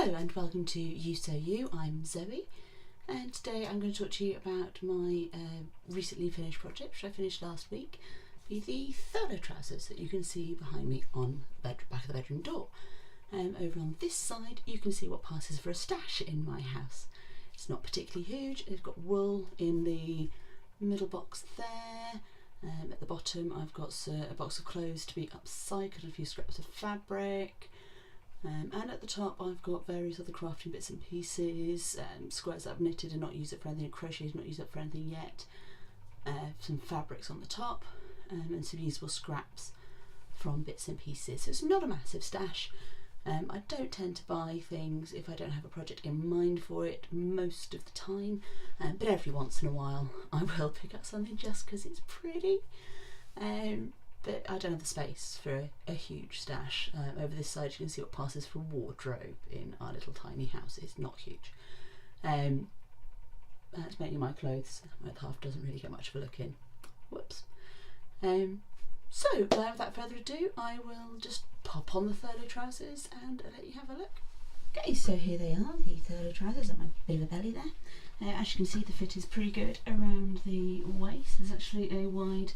Hello and welcome to You So You. I'm Zoe, and today I'm going to talk to you about my recently finished project, which I finished last week, the Thurlow Trousers that you can see behind me on the back of the bedroom door. Over on this side you can see what passes for a stash in my house. It's not particularly huge. It's got wool in the middle box there. At the bottom I've got a box of clothes to be upcycled, a few scraps of fabric. And at the top I've got various other crafting bits and pieces, squares that I've knitted and not used it for anything, crocheted, not used it for anything yet, some fabrics on the top, and some usable scraps from bits and pieces. So it's not a massive stash. I don't tend to buy things if I don't have a project in mind for it most of the time, but every once in a while I will pick up something just because it's pretty. But I don't have the space for a huge stash. Over this side you can see what passes for wardrobe in our little tiny house. It's not huge. That's mainly my clothes. My other half doesn't really get much of a look in. Whoops. So without further ado, I will just pop on the Thurlow Trousers and let you have a look. Okay, so here they are, the Thurlow Trousers. At my bit of a belly there. As you can see, the fit is pretty good around the waist. There's actually a wide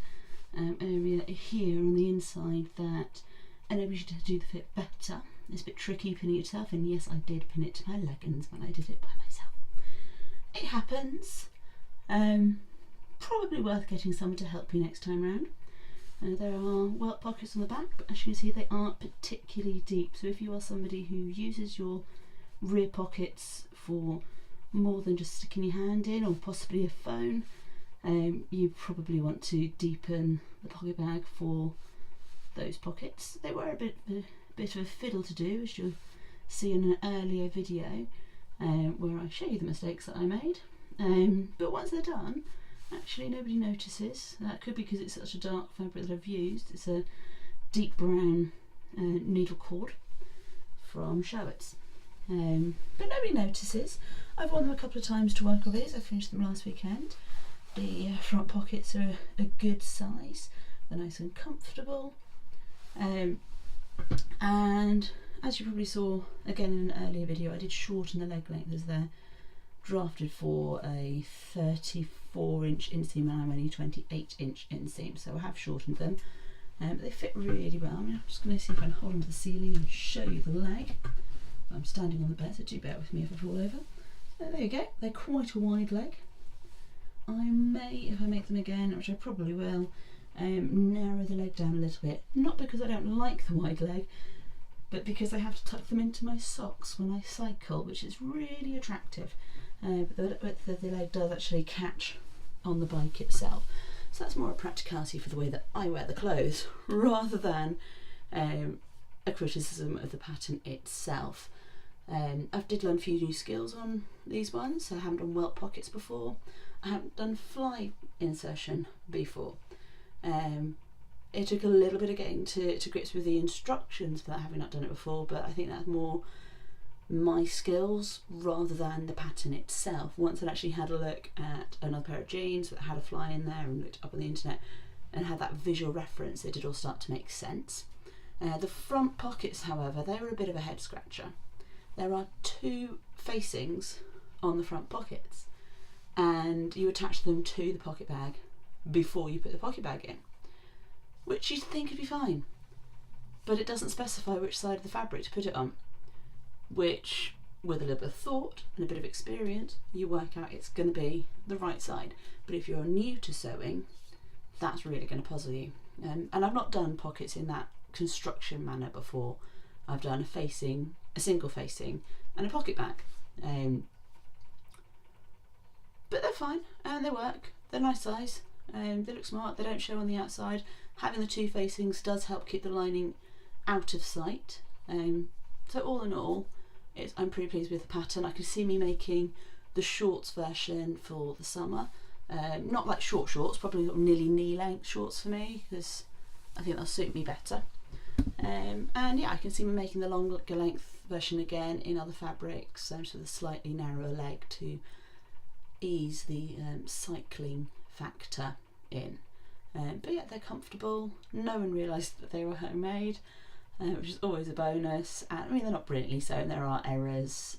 area here on the inside that enables you to do the fit better. It's a bit tricky pinning it yourself, and yes, I did pin it to my leggings when I did it by myself. It happens. Probably worth getting someone to help you next time round. There are welt pockets on the back, but as you can see they aren't particularly deep, so if you are somebody who uses your rear pockets for more than just sticking your hand in or possibly a phone, you probably want to deepen the pocket bag for those pockets. They were a bit of a fiddle to do, as you'll see in an earlier video where I show you the mistakes that I made. But once they're done, actually nobody notices. That could be because it's such a dark fabric that I've used. It's a deep brown needle cord from Sherwood's. But nobody notices. I've worn them a couple of times to work with. I finished them last weekend. The front pockets are a good size, they're nice and comfortable, and as you probably saw again in an earlier video, I did shorten the leg length as they're drafted for a 34-inch inseam and I'm only 28-inch inseam, so I have shortened them. But they fit really well. I'm just going to see if I can hold them to the ceiling and show you the leg. I'm standing on the bed, so do bear with me if I fall over. So there you go, they're quite a wide leg. I may, if I make them again, which I probably will, narrow the leg down a little bit. Not because I don't like the wide leg, but because I have to tuck them into my socks when I cycle, which is really attractive. But the leg does actually catch on the bike itself. So that's more a practicality for the way that I wear the clothes, rather than a criticism of the pattern itself. I did learn a few new skills on these ones. So I haven't done welt pockets before. I haven't done fly insertion before. It took a little bit of getting to grips with the instructions for that, having not done it before, but I think that's more my skills rather than the pattern itself. Once I'd actually had a look at another pair of jeans that had a fly in there and looked up on the internet and had that visual reference, it did all start to make sense. The front pockets, however, they were a bit of a head scratcher. There are two facings on the front pockets, and you attach them to the pocket bag before you put the pocket bag in, which you'd think would be fine, but it doesn't specify which side of the fabric to put it on, which with a little bit of thought and a bit of experience you work out it's going to be the right side. But if you're new to sewing, that's really going to puzzle you. And I've not done pockets in that construction manner before. I've done a single facing and a pocket bag, but they're fine and they work. They're nice size, they look smart, they don't show on the outside. Having the two facings does help keep the lining out of sight. So all in all, I'm pretty pleased with the pattern. I can see me making the shorts version for the summer. Not like short shorts, probably nearly knee length shorts for me, because I think they'll suit me better. And yeah, I can see me making the longer length version again in other fabrics, so the slightly narrower leg to ease the cycling factor in. But yeah, they're comfortable. No one realised that they were homemade. which is always a bonus. And I mean, they're not brilliantly sewn, there are errors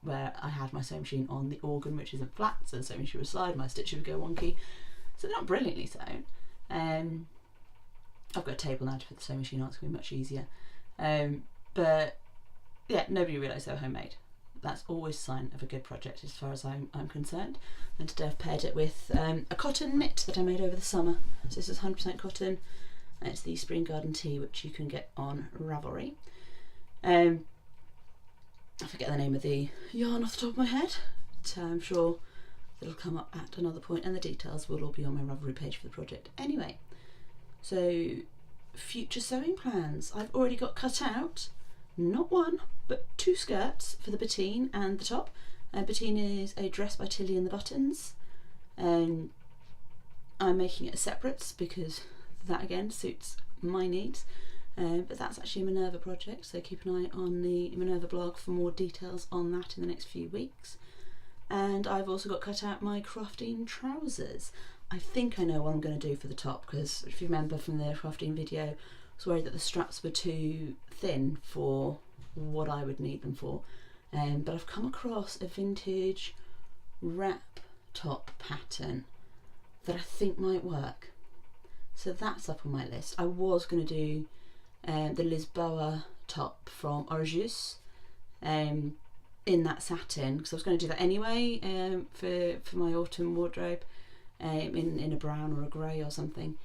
where I had my sewing machine on the organ, which isn't flat, so the sewing machine would slide, my stitch would go wonky, so they're not brilliantly sewn. I've got a table now to put the sewing machine on, it's going to be much easier. But yeah, nobody realised they were homemade. That's always a sign of a good project as far as I'm concerned. And today I've paired it with a cotton knit that I made over the summer. So this is 100% cotton, and it's the Spring Garden Tea, which you can get on Ravelry. I forget the name of the yarn off the top of my head, but I'm sure it'll come up at another point, and the details will all be on my Ravelry page for the project. Anyway, so future sewing plans. I've already got cut out not one but 2 skirts for the Bettine and the top. Bettine is a dress by Tilly and the Buttons. I'm making it as separates because that again suits my needs. But that's actually a Minerva project, so keep an eye on the Minerva blog for more details on that in the next few weeks. And I've also got cut out my crafting trousers. I think I know what I'm going to do for the top, because if you remember from the crafting video, I was worried that the straps were too thin for what I would need them for. But I've come across a vintage wrap top pattern that I think might work. So that's up on my list. I was going to do the Lisboa top from Orjus in that satin, because I was going to do that anyway for my autumn wardrobe in a brown or a grey or something,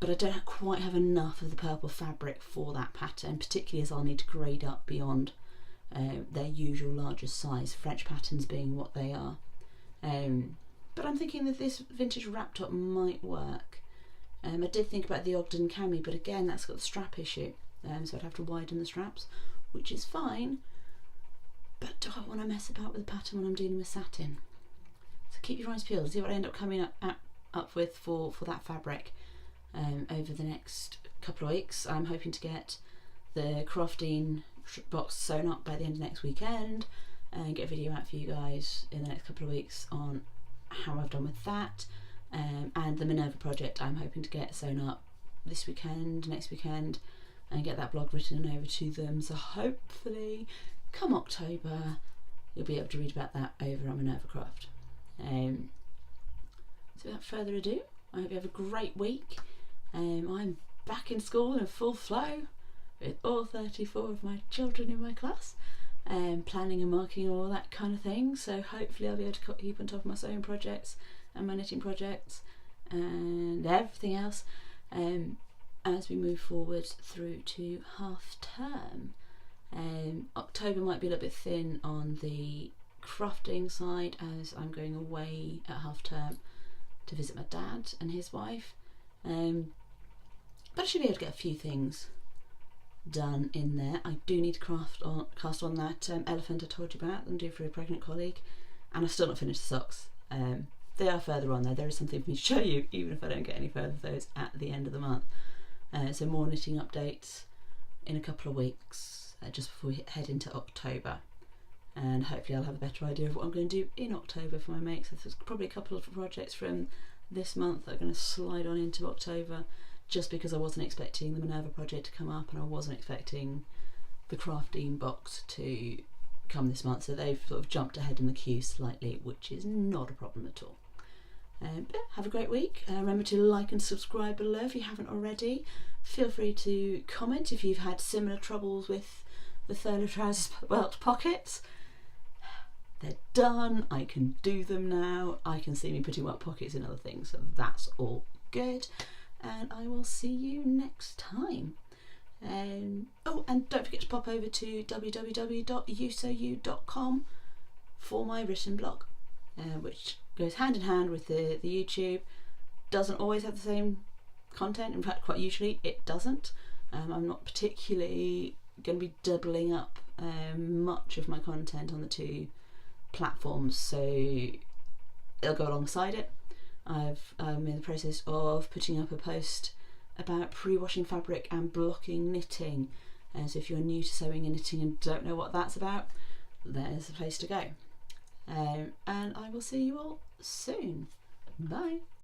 but I don't quite have enough of the purple fabric for that pattern, particularly as I'll need to grade up beyond their usual largest size, French patterns being what they are. But I'm thinking that this vintage wrap top might work. I did think about the Ogden cami, but again that's got the strap issue, so I'd have to widen the straps, which is fine, but do I want to mess about with the pattern when I'm dealing with satin? So keep your eyes peeled, see what I end up coming up with for that fabric over the next couple of weeks. I'm hoping to get the crafting box sewn up by the end of next weekend and get a video out for you guys in the next couple of weeks on how I've done with that. And the Minerva project I'm hoping to get sewn up this weekend, next weekend, and get that blog written over to them. So hopefully come October you'll be able to read about that over on Minerva Craft. So without further ado, I hope you have a great week. I'm back in school in full flow with all 34 of my children in my class, planning and marking and all that kind of thing. So hopefully I'll be able to keep on top of my sewing projects and my knitting projects and everything else as we move forward through to half term. October might be a little bit thin on the crafting side as I'm going away at half term to visit my dad and his wife, but I should be able to get a few things done in there. I do need to cast on that elephant I told you about and do for a pregnant colleague, and I've still not finished the socks. They are further on there. There is something for me to show you even if I don't get any further with those at the end of the month. So more knitting updates in a couple of weeks just before we head into October, and hopefully I'll have a better idea of what I'm going to do in October for my mates. So there's probably a couple of projects from this month that are going to slide on into October, just because I wasn't expecting the Minerva project to come up and I wasn't expecting the crafting box to come this month, so they've sort of jumped ahead in the queue slightly, which is not a problem at all. But have a great week. Remember to like and subscribe below if you haven't already. Feel free to comment if you've had similar troubles with the Thurlow Trousers belt pockets. They're done, I can do them now, I can see me putting welt pockets in other things, so that's all good, and I will see you next time. Oh, and don't forget to pop over to www.usou.com for my written blog, which goes hand in hand with the YouTube. Doesn't always have the same content, in fact quite usually it doesn't. I'm not particularly going to be doubling up much of my content on the two platforms, so it'll go alongside it. I'm in the process of putting up a post about pre-washing fabric and blocking knitting, so if you're new to sewing and knitting and don't know what that's about, there's the place to go. And I will see you all soon. Bye.